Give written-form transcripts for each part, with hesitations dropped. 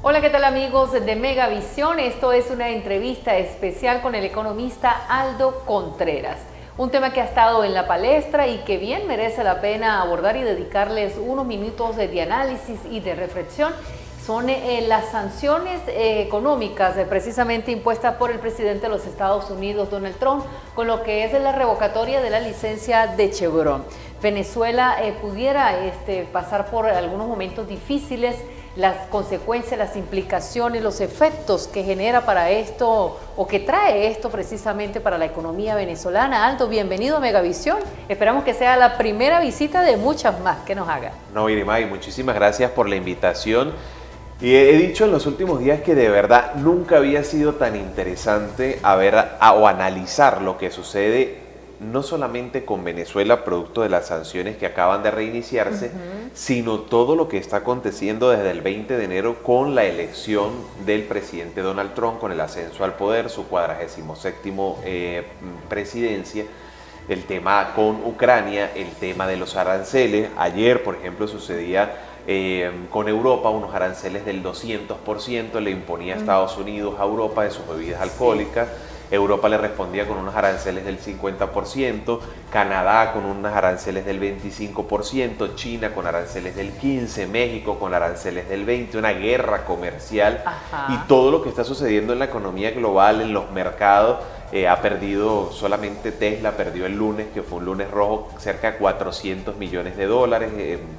Hola, ¿qué tal amigos de Megavisión? Esto es una entrevista especial con el economista Aldo Contreras. Un tema que ha estado en la palestra y que bien merece la pena abordar y dedicarles unos minutos de análisis y de reflexión. Son las sanciones económicas precisamente impuestas por el presidente de los Estados Unidos, Donald Trump, con lo que es la revocatoria de la licencia de Chevron. Venezuela pudiera pasar por algunos momentos difíciles, las consecuencias, las implicaciones, los efectos que genera para esto o que trae esto precisamente para la economía venezolana. Aldo, bienvenido a Megavisión. Esperamos que sea la primera visita de muchas más que nos haga. No, Irimay, muchísimas gracias por la invitación. Y he dicho en los últimos días que de verdad nunca había sido tan interesante o analizar lo que sucede no solamente con Venezuela, producto de las sanciones que acaban de reiniciarse, sino todo lo que está aconteciendo desde el 20 de enero con la elección del presidente Donald Trump, con el ascenso al poder, su 47ª presidencia, el tema con Ucrania, el tema de los aranceles. Ayer, por ejemplo, sucedía con Europa unos aranceles del 200%, le imponía a Estados Unidos a Europa de sus bebidas alcohólicas. Europa le respondía con unos aranceles del 50%, Canadá con unos aranceles del 25%, China con aranceles del 15%, México con aranceles del 20%, una guerra comercial. Y todo lo que está sucediendo en la economía global, en los mercados. Ha perdido, solamente Tesla perdió el lunes, que fue un lunes rojo, cerca de 400 millones de dólares,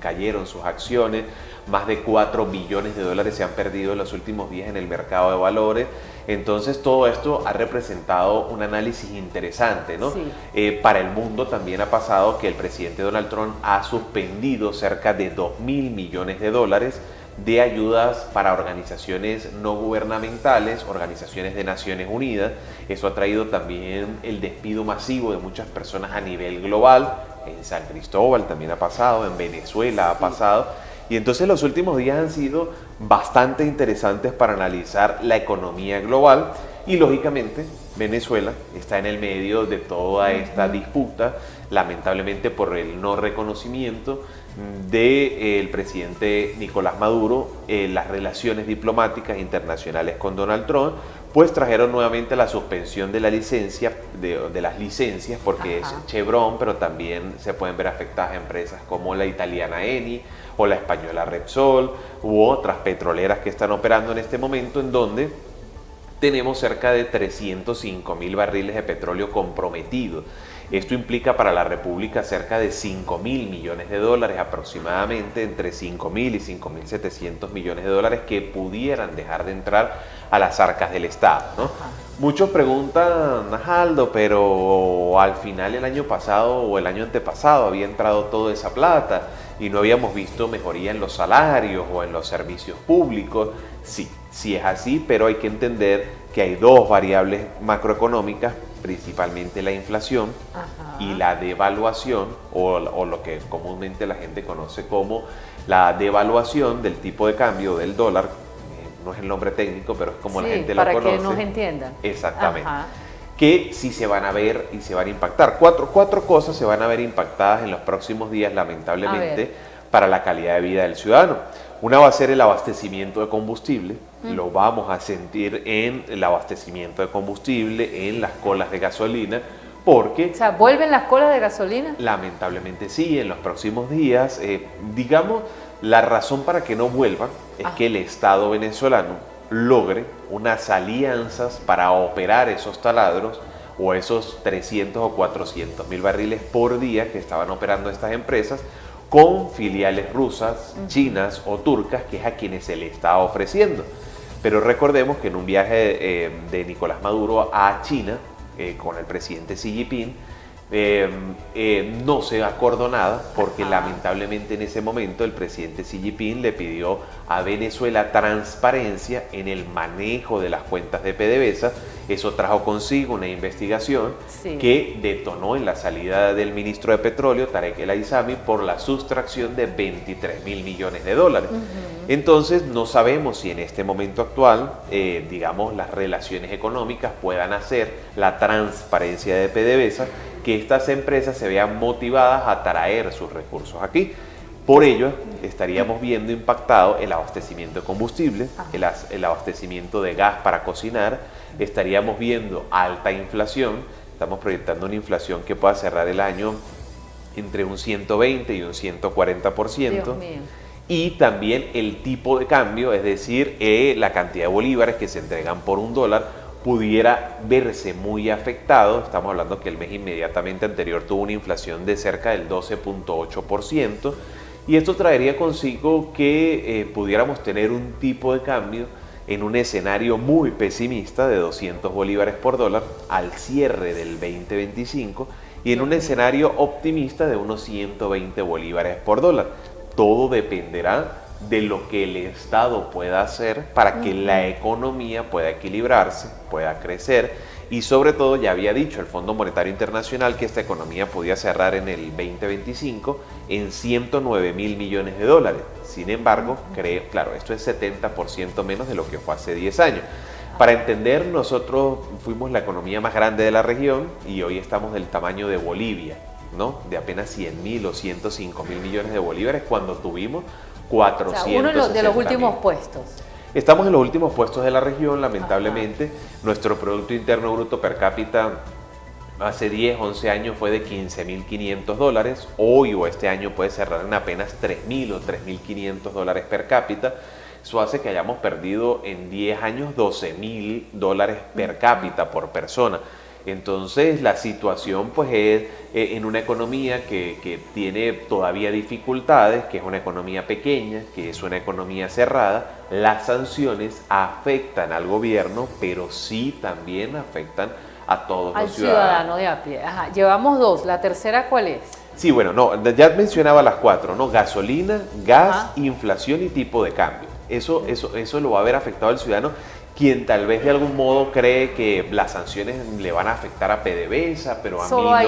cayeron sus acciones, más de 4 billones de dólares se han perdido en los últimos días en el mercado de valores. Entonces todo esto ha representado un análisis interesante, ¿no? Sí. Para el mundo también ha pasado que el presidente Donald Trump ha suspendido cerca de 2.000 millones de dólares de ayudas para organizaciones no gubernamentales, organizaciones de Naciones Unidas. Eso ha traído también el despido masivo de muchas personas a nivel global. En San Cristóbal también ha pasado, en Venezuela ha pasado. Y entonces los últimos días han sido bastante interesantes para analizar la economía global y lógicamente Venezuela está en el medio de toda esta disputa, lamentablemente por el no reconocimiento del presidente Nicolás Maduro. Las relaciones diplomáticas internacionales con Donald Trump pues trajeron nuevamente la suspensión de la licencia, de las licencias, porque es Chevron, pero también se pueden ver afectadas empresas como la italiana Eni o la española Repsol u otras petroleras que están operando en este momento, en donde tenemos cerca de 305.000 barriles de petróleo comprometidos. Esto implica para la República cerca de 5.000 millones de dólares, aproximadamente entre 5.000 y 5.700 millones de dólares que pudieran dejar de entrar a las arcas del Estado, ¿no? Muchos preguntan, Aldo, pero al final el año pasado o el año antepasado había entrado toda esa plata y no habíamos visto mejoría en los salarios o en los servicios públicos. Sí es así, pero hay que entender que hay dos variables macroeconómicas, principalmente la inflación y la devaluación, o lo que comúnmente la gente conoce como la devaluación del tipo de cambio del dólar. No es el nombre técnico, pero es como la gente lo conoce. Para que nos entiendan. Exactamente. Que sí se van a ver y se van a impactar. Cuatro cosas se van a ver impactadas en los próximos días, lamentablemente, para la calidad de vida del ciudadano. Una va a ser el abastecimiento de combustible. Lo vamos a sentir en el abastecimiento de combustible, en las colas de gasolina, porque... O sea, ¿vuelven las colas de gasolina? Lamentablemente sí, en los próximos días. Digamos, la razón para que no vuelvan es que el Estado venezolano logre unas alianzas para operar esos taladros o esos 300 o 400 mil barriles por día que estaban operando estas empresas, con filiales rusas, chinas o turcas, que es a quienes se le está ofreciendo. Pero recordemos que en un viaje de Nicolás Maduro a China, con el presidente Xi Jinping, no se acordó nada, porque lamentablemente en ese momento el presidente Xi Jinping le pidió a Venezuela transparencia en el manejo de las cuentas de PDVSA. Eso trajo consigo una investigación que detonó en la salida del ministro de Petróleo, Tarek El Aissami, por la sustracción de 23.000 millones de dólares. Entonces no sabemos si en este momento actual, digamos, las relaciones económicas puedan hacer la transparencia de PDVSA, que estas empresas se vean motivadas a traer sus recursos aquí. Por ello, estaríamos viendo impactado el abastecimiento de combustible, el abastecimiento de gas para cocinar, estaríamos viendo alta inflación, estamos proyectando una inflación que pueda cerrar el año entre un 120 y un 140%. Dios mío. Y también el tipo de cambio, es decir, la cantidad de bolívares que se entregan por $1 pudiera verse muy afectado. Estamos hablando que el mes inmediatamente anterior tuvo una inflación de cerca del 12.8%. Y esto traería consigo que pudiéramos tener un tipo de cambio en un escenario muy pesimista de 200 bolívares por dólar al cierre del 2025 y en un escenario optimista de unos 120 bolívares por dólar. Todo dependerá de lo que el Estado pueda hacer para que la economía pueda equilibrarse, pueda crecer. Y sobre todo, ya había dicho el Fondo Monetario Internacional que esta economía podía cerrar en el 2025 en 109.000 millones de dólares. Sin embargo, claro, esto es 70% menos de lo que fue hace 10 años. Para entender, nosotros fuimos la economía más grande de la región y hoy estamos del tamaño de Bolivia, ¿no? De apenas 100.000 o 105.000 millones de bolívares cuando tuvimos 460.000. O sea, uno de los últimos puestos. Estamos en los últimos puestos de la región, lamentablemente. Nuestro Producto Interno Bruto per cápita hace 10, 11 años fue de 15.500 dólares. Hoy o este año puede cerrar en apenas 3.000 o 3.500 dólares per cápita. Eso hace que hayamos perdido en 10 años 12.000 dólares per cápita por persona. Entonces la situación pues es en una economía que tiene todavía dificultades, que es una economía pequeña, que es una economía cerrada. Las sanciones afectan al gobierno, pero sí también afectan a todos los ciudadanos. Al ciudadano de a pie. Ajá. Llevamos dos. ¿La tercera cuál es? Sí, bueno, no, ya mencionaba las cuatro, ¿no? Gasolina, gas, inflación y tipo de cambio. Eso lo va a ver afectado al ciudadano, quien tal vez de algún modo cree que las sanciones le van a afectar a PDVSA, pero a solo mí ahí,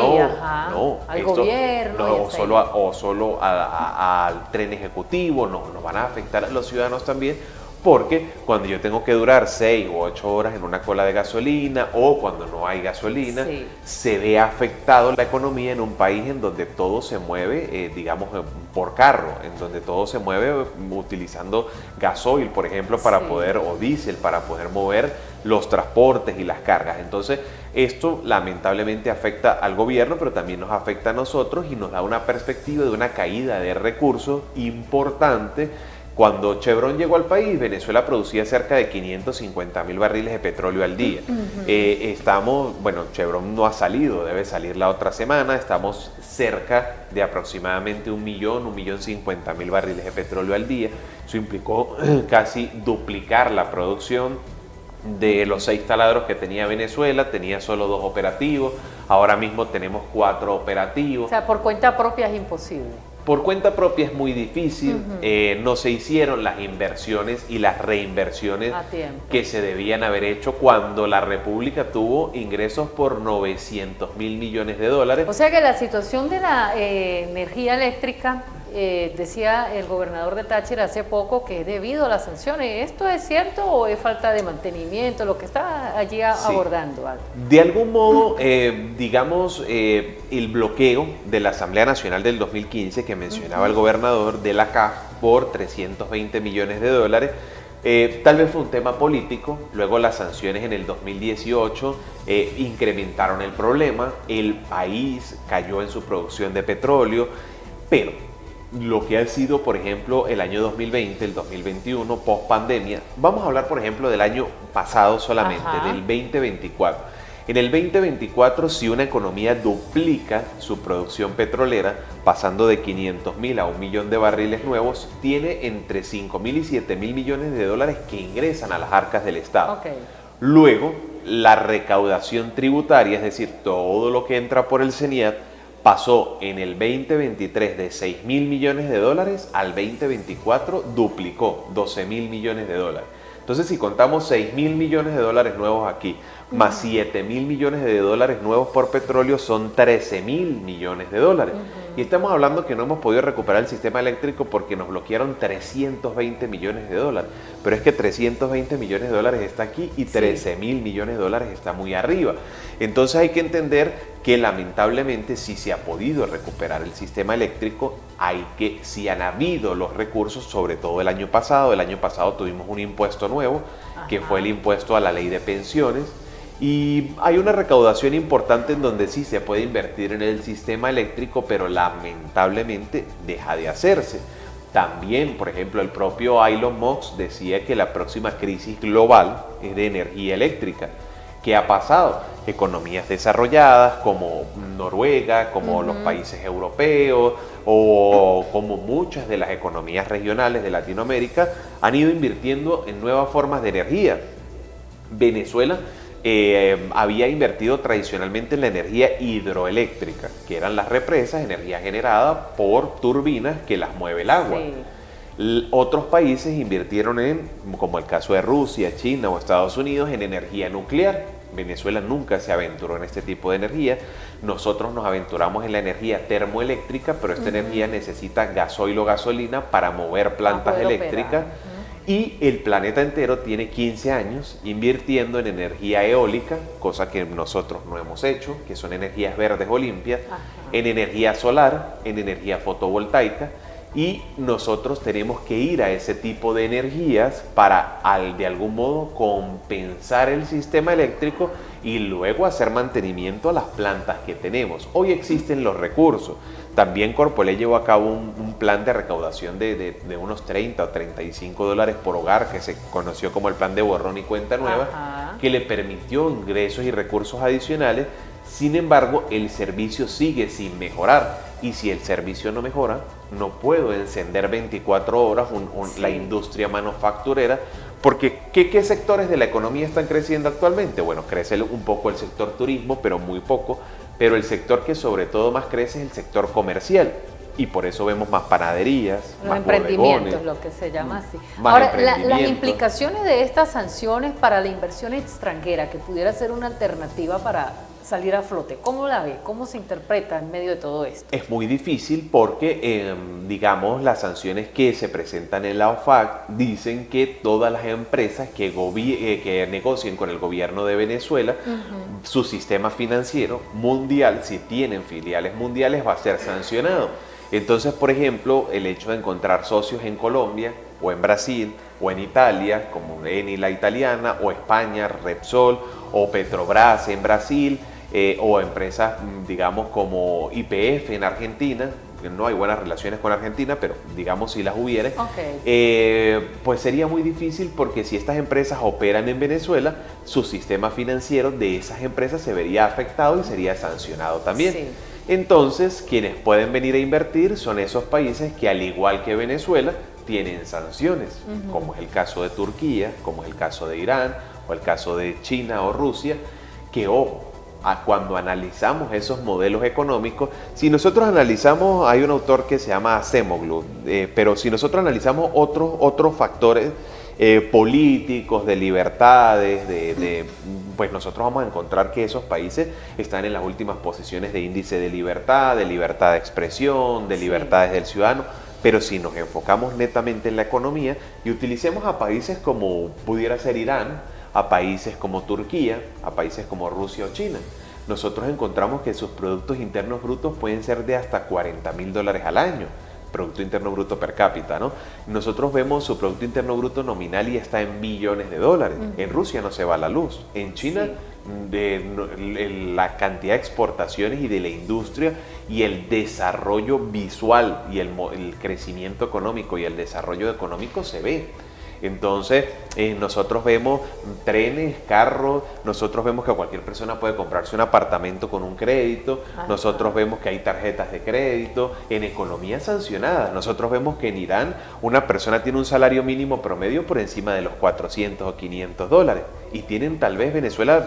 no. Al gobierno. O solo al tren ejecutivo, no van a afectar a los ciudadanos también, porque cuando yo tengo que durar 6 u 8 horas en una cola de gasolina o cuando no hay gasolina, se ve afectado la economía en un país en donde todo se mueve, digamos, por carro, en donde todo se mueve utilizando gasoil, por ejemplo, para poder, o diésel, para poder mover los transportes y las cargas. Entonces, esto lamentablemente afecta al gobierno, pero también nos afecta a nosotros y nos da una perspectiva de una caída de recursos importante. Cuando Chevron llegó al país, Venezuela producía cerca de 550.000 barriles de petróleo al día. Chevron no ha salido, debe salir la otra semana. Estamos cerca de aproximadamente 1.050.000 barriles de petróleo al día. Eso implicó casi duplicar la producción de los 6 taladros que tenía Venezuela. Tenía solo 2 operativos, ahora mismo tenemos 4 operativos. O sea, por cuenta propia es imposible. Por cuenta propia es muy difícil, no se hicieron las inversiones y las reinversiones que se debían haber hecho cuando la República tuvo ingresos por 900.000 millones de dólares. O sea que la situación de la energía eléctrica, decía el gobernador de Táchira hace poco que es debido a las sanciones. ¿Esto es cierto o es falta de mantenimiento? Lo que está allí abordando. De algún modo, digamos, el bloqueo de la Asamblea Nacional del 2015 que mencionaba el gobernador de la CAF por 320 millones de dólares, tal vez fue un tema político. Luego las sanciones en el 2018 incrementaron el problema, el país cayó en su producción de petróleo, pero lo que ha sido, por ejemplo, el año 2020, el 2021, post pandemia, vamos a hablar, por ejemplo, del año pasado solamente, del 2024. En el 2024, si una economía duplica su producción petrolera, pasando de 500.000 a 1 millón de barriles nuevos, tiene entre 5.000 y 7.000 millones de dólares que ingresan a las arcas del Estado. Luego, la recaudación tributaria, es decir, todo lo que entra por el CENIAT, pasó en el 2023 de 6.000 millones de dólares al 2024 duplicó 12.000 millones de dólares. Entonces, si contamos 6.000 millones de dólares nuevos aquí, más 7.000 millones de dólares nuevos por petróleo, son 13.000 millones de dólares. Y estamos hablando que no hemos podido recuperar el sistema eléctrico porque nos bloquearon 320 millones de dólares. Pero es que 320 millones de dólares está aquí y 13.000 millones de dólares está muy arriba. Entonces hay que entender que lamentablemente sí se ha podido recuperar el sistema eléctrico, sí han habido los recursos, sobre todo el año pasado. El año pasado tuvimos un impuesto nuevo, que fue el impuesto a la ley de pensiones, y hay una recaudación importante en donde sí se puede invertir en el sistema eléctrico, pero lamentablemente deja de hacerse. También, por ejemplo, el propio Elon Musk decía que la próxima crisis global es de energía eléctrica. ¿Qué ha pasado? Economías desarrolladas como Noruega, como los países europeos o como muchas de las economías regionales de Latinoamérica han ido invirtiendo en nuevas formas de energía. Venezuela había invertido tradicionalmente en la energía hidroeléctrica, que eran las represas, energía generada por turbinas que las mueve el agua. Otros países invirtieron como el caso de Rusia, China o Estados Unidos, en energía nuclear. Venezuela nunca se aventuró en este tipo de energía. Nosotros nos aventuramos en la energía termoeléctrica, pero esta energía necesita gasoil o gasolina para mover plantas eléctricas. Y el planeta entero tiene 15 años invirtiendo en energía eólica, cosa que nosotros no hemos hecho, que son energías verdes o limpias, en energía solar, en energía fotovoltaica. Y nosotros tenemos que ir a ese tipo de energías para, de algún modo, compensar el sistema eléctrico y luego hacer mantenimiento a las plantas que tenemos. Hoy existen los recursos. También Corpoelec llevó a cabo un plan de recaudación de unos 30 o 35 dólares por hogar, que se conoció como el plan de borrón y cuenta nueva, que le permitió ingresos y recursos adicionales. Sin embargo, el servicio sigue sin mejorar. Y si el servicio no mejora, no puedo encender 24 horas la industria manufacturera, porque ¿qué sectores de la economía están creciendo actualmente? Bueno, crece un poco el sector turismo, pero muy poco, pero el sector que sobre todo más crece es el sector comercial. Y por eso vemos más panaderías, más emprendimientos, bodegones, lo que se llama así. Ahora, las implicaciones de estas sanciones para la inversión extranjera, que pudiera ser una alternativa para salir a flote, ¿cómo la ve? ¿Cómo se interpreta en medio de todo esto? Es muy difícil porque, digamos, las sanciones que se presentan en la OFAC dicen que todas las empresas que negocien con el gobierno de Venezuela, su sistema financiero mundial, si tienen filiales mundiales, va a ser sancionado. Entonces, por ejemplo, el hecho de encontrar socios en Colombia o en Brasil o en Italia, como Eni la italiana, o España, Repsol, o Petrobras en Brasil, o empresas, digamos, como YPF en Argentina, que no hay buenas relaciones con Argentina, pero digamos si las hubiera, pues sería muy difícil, porque si estas empresas operan en Venezuela, su sistema financiero de esas empresas se vería afectado y sería sancionado también. Sí. Entonces, quienes pueden venir a invertir son esos países que, al igual que Venezuela, tienen sanciones, como es el caso de Turquía, como es el caso de Irán, o el caso de China o Rusia, que, ojo, cuando analizamos esos modelos económicos, si nosotros analizamos, hay un autor que se llama Acemoglu, pero si nosotros analizamos otros factores políticos, de libertades, pues nosotros vamos a encontrar que esos países están en las últimas posiciones de índice de libertad de expresión, de libertades del ciudadano. Pero si nos enfocamos netamente en la economía y utilicemos a países como pudiera ser Irán, a países como Turquía, a países como Rusia o China, nosotros encontramos que sus productos internos brutos pueden ser de hasta $40.000 al año, Producto Interno Bruto per cápita, ¿no? Nosotros vemos su Producto Interno Bruto nominal y está en billones de dólares. En Rusia no se va la luz. En China, la cantidad de exportaciones y de la industria y el desarrollo visual y el crecimiento económico y el desarrollo económico se ve. Entonces, nosotros vemos trenes, carros, nosotros vemos que cualquier persona puede comprarse un apartamento con un crédito, nosotros vemos que hay tarjetas de crédito, en economías sancionadas. Nosotros vemos que en Irán una persona tiene un salario mínimo promedio por encima de los $400 o $500, y tienen, tal vez Venezuela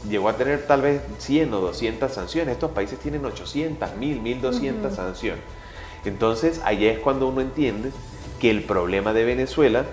llegó a tener tal vez 100 o 200 sanciones, estos países tienen 800, 1000, 1200 sanciones. Entonces, allá es cuando uno entiende que el problema de Venezuela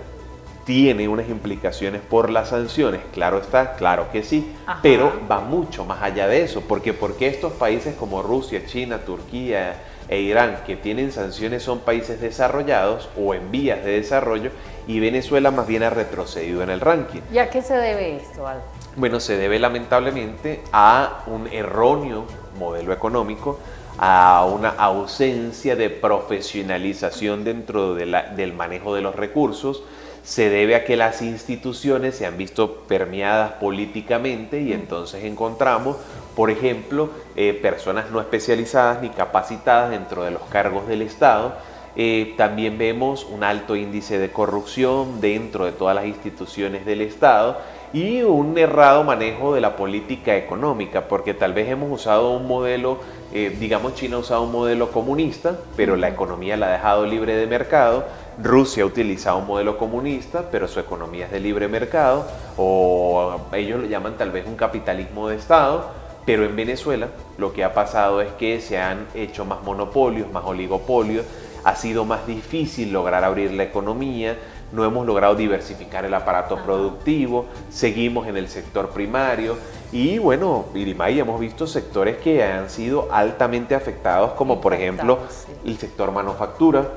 tiene unas implicaciones por las sanciones, claro está, claro que sí, pero va mucho más allá de eso, porque estos países como Rusia, China, Turquía, e Irán, que tienen sanciones, son países desarrollados o en vías de desarrollo, y Venezuela más bien ha retrocedido en el ranking. ¿Y a qué se debe esto, Aldo? Bueno, se debe lamentablemente a un erróneo modelo económico, a una ausencia de profesionalización dentro del manejo de los recursos. Se debe a que las instituciones se han visto permeadas políticamente y entonces encontramos, por ejemplo, personas no especializadas ni capacitadas dentro de los cargos del Estado. También vemos un alto índice de corrupción dentro de todas las instituciones del Estado y un errado manejo de la política económica, porque tal vez hemos usado un modelo, digamos China ha usado un modelo comunista, pero la economía la ha dejado libre de mercado. Rusia ha utilizado un modelo comunista, pero su economía es de libre mercado, o ellos lo llaman tal vez un capitalismo de Estado, pero en Venezuela lo que ha pasado es que se han hecho más monopolios, más oligopolios, ha sido más difícil lograr abrir la economía, no hemos logrado diversificar el aparato productivo, seguimos en el sector primario y bueno, Irimay, hemos visto sectores que han sido altamente afectados, como por ejemplo el sector manufactura,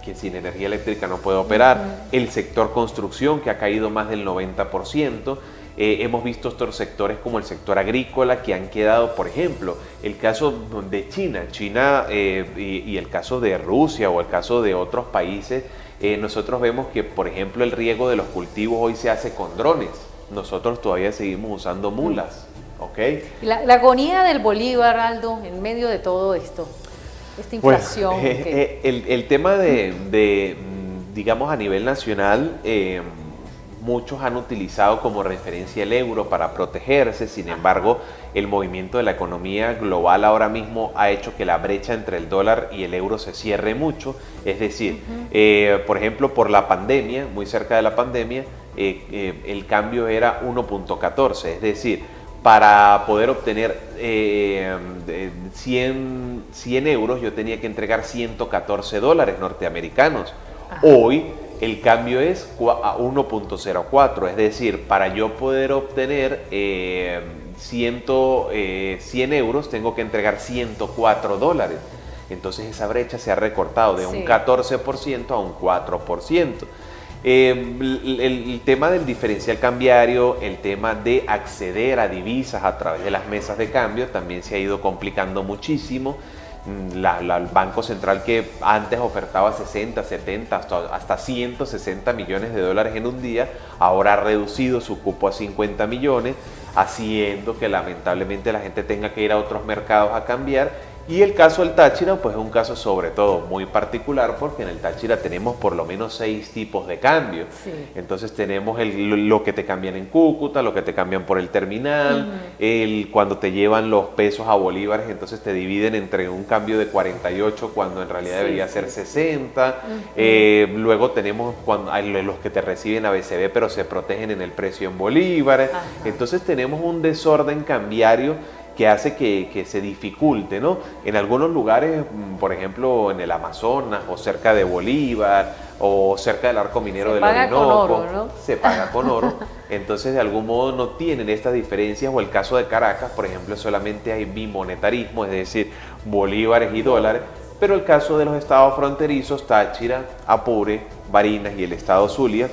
que sin energía eléctrica no puede operar, el sector construcción, que ha caído más del 90%, hemos visto otros sectores como el sector agrícola que han quedado, por ejemplo, el caso de China y el caso de Rusia o el caso de otros países, nosotros vemos que, por ejemplo, el riego de los cultivos hoy se hace con drones, nosotros todavía seguimos usando mulas, ¿ok? La agonía del bolívar, Aldo, en medio de todo esto, esta inflación. Bueno, el tema digamos, a nivel nacional, muchos han utilizado como referencia el euro para protegerse, sin embargo, el movimiento de la economía global ahora mismo ha hecho que la brecha entre el dólar y el euro se cierre mucho, es decir, por ejemplo, por la pandemia, muy cerca de la pandemia, el cambio era 1.14, es decir, para poder obtener 100 euros yo tenía que entregar 114 dólares norteamericanos. Hoy el cambio es a 1.04, es decir, para yo poder obtener 100 euros tengo que entregar 104 dólares. Entonces esa brecha se ha recortado de un 14% a un 4%. El tema del diferencial cambiario, el tema de acceder a divisas a través de las mesas de cambio también se ha ido complicando muchísimo. El Banco Central, que antes ofertaba 60, 70, hasta 160 millones de dólares en un día, ahora ha reducido su cupo a 50 millones, haciendo que lamentablemente la gente tenga que ir a otros mercados a cambiar. Y el caso del Táchira, pues es un caso sobre todo muy particular, porque en el Táchira tenemos por lo menos 6 tipos de cambio. Sí. Entonces tenemos lo que te cambian en Cúcuta, lo que te cambian por el terminal, cuando te llevan los pesos a bolívares, entonces te dividen entre un cambio de 48 cuando en realidad debería ser 60. Luego tenemos los que te reciben a BCB pero se protegen en el precio en bolívares. Entonces tenemos un desorden cambiario que hace que se dificulte, ¿no? En algunos lugares, por ejemplo, en el Amazonas o cerca de Bolívar o cerca del arco minero del Orinoco, se paga con oro, entonces de algún modo no tienen estas diferencias, o el caso de Caracas, por ejemplo, solamente hay bimonetarismo, es decir, bolívares y dólares, pero el caso de los estados fronterizos, Táchira, Apure, Barinas y el estado Zulia,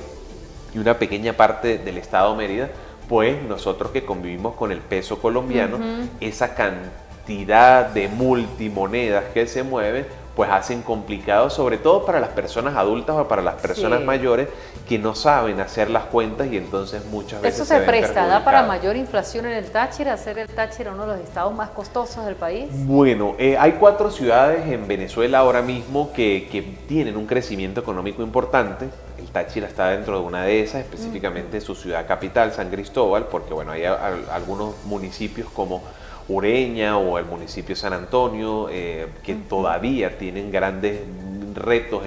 y una pequeña parte del estado Mérida, pues nosotros que convivimos con el peso colombiano, esa cantidad de multimonedas que se mueven, pues hacen complicado, sobre todo para las personas adultas o para las personas mayores que no saben hacer las cuentas y entonces muchas veces eso se presta, ¿da para mayor inflación en el Táchira, hacer el Táchira uno de los estados más costosos del país? Bueno, hay 4 ciudades en Venezuela ahora mismo que tienen un crecimiento económico importante. El Táchira está dentro de una de esas, específicamente su ciudad capital, San Cristóbal, porque bueno, hay algunos municipios como Ureña o el municipio San Antonio que todavía tienen grandes retos,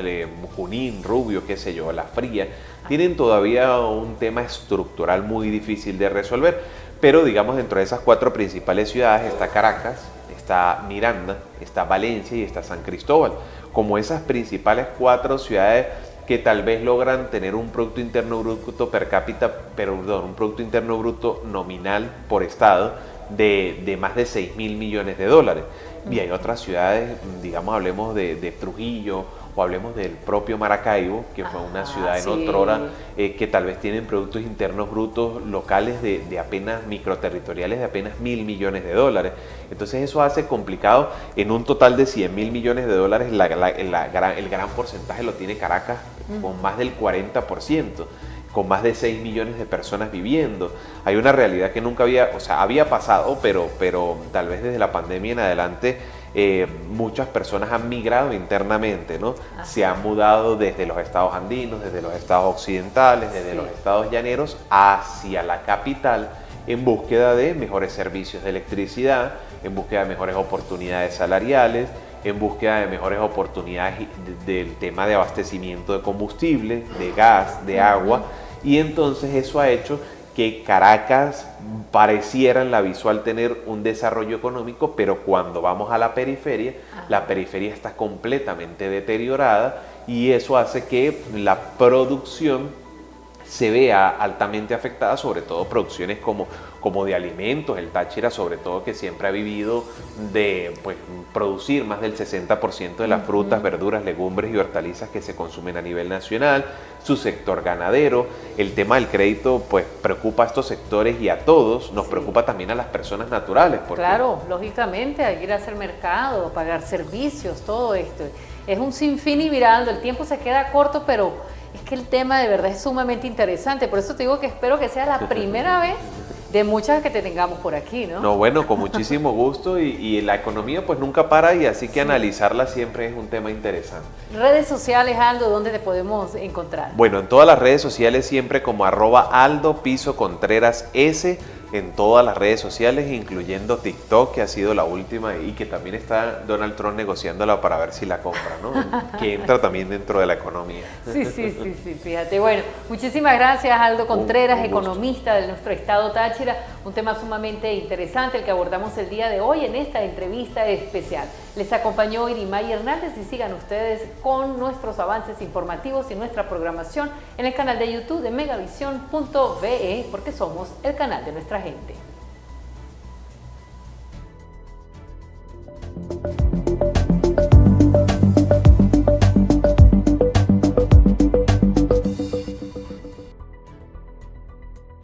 Junín, Rubio, qué sé yo, La Fría, tienen todavía un tema estructural muy difícil de resolver, pero digamos dentro de esas 4 principales ciudades está Caracas, está Miranda, está Valencia y está San Cristóbal, como esas principales 4 ciudades que tal vez logran tener un Producto Interno Bruto per cápita, un Producto Interno Bruto nominal por estado de más de 6.000 millones de dólares. Y hay otras ciudades, digamos, hablemos de Trujillo o hablemos del propio Maracaibo, que fue una ciudad en otrora, que tal vez tienen productos internos brutos locales de apenas microterritoriales de apenas 1.000 millones de dólares. Entonces eso hace complicado. En un total de 100.000 millones de dólares, el gran porcentaje lo tiene Caracas, con más del 40%. Con más de 6 millones de personas viviendo. Hay una realidad que nunca había pasado, pero tal vez desde la pandemia en adelante muchas personas han migrado internamente, ¿no? Se han mudado desde los estados andinos, desde los estados occidentales, desde los estados llaneros hacia la capital en búsqueda de mejores servicios de electricidad, en búsqueda de mejores oportunidades salariales, en búsqueda de mejores oportunidades del tema de abastecimiento de combustible, de gas, de agua, y entonces eso ha hecho que Caracas pareciera en la visual tener un desarrollo económico, pero cuando vamos a la periferia está completamente deteriorada y eso hace que la producción se vea altamente afectada, sobre todo producciones como de alimentos. El Táchira, sobre todo, que siempre ha vivido de producir más del 60% de las frutas, verduras, legumbres y hortalizas que se consumen a nivel nacional, su sector ganadero. El tema del crédito pues preocupa a estos sectores y a todos, nos preocupa también a las personas naturales. Claro, lógicamente, hay que ir a hacer mercado, pagar servicios, todo esto. Es un sinfín y mirando, el tiempo se queda corto, pero es que el tema de verdad es sumamente interesante. Por eso te digo que espero que sea la primera vez de muchas que te tengamos por aquí, ¿no? No, bueno, con muchísimo gusto y la economía pues nunca para y así que analizarla siempre es un tema interesante. Redes sociales, Aldo, ¿dónde te podemos encontrar? Bueno, en todas las redes sociales siempre como @Aldo_Contreras S, en todas las redes sociales, incluyendo TikTok, que ha sido la última y que también está Donald Trump negociándola para ver si la compra, ¿no? Que entra también dentro de la economía. Sí, fíjate. Bueno, muchísimas gracias, Aldo Contreras, economista de nuestro estado Táchira. Un tema sumamente interesante el que abordamos el día de hoy en esta entrevista especial. Les acompañó Irimay Hernández y sigan ustedes con nuestros avances informativos y nuestra programación en el canal de YouTube de megavisión.be, porque somos el canal de nuestra gente.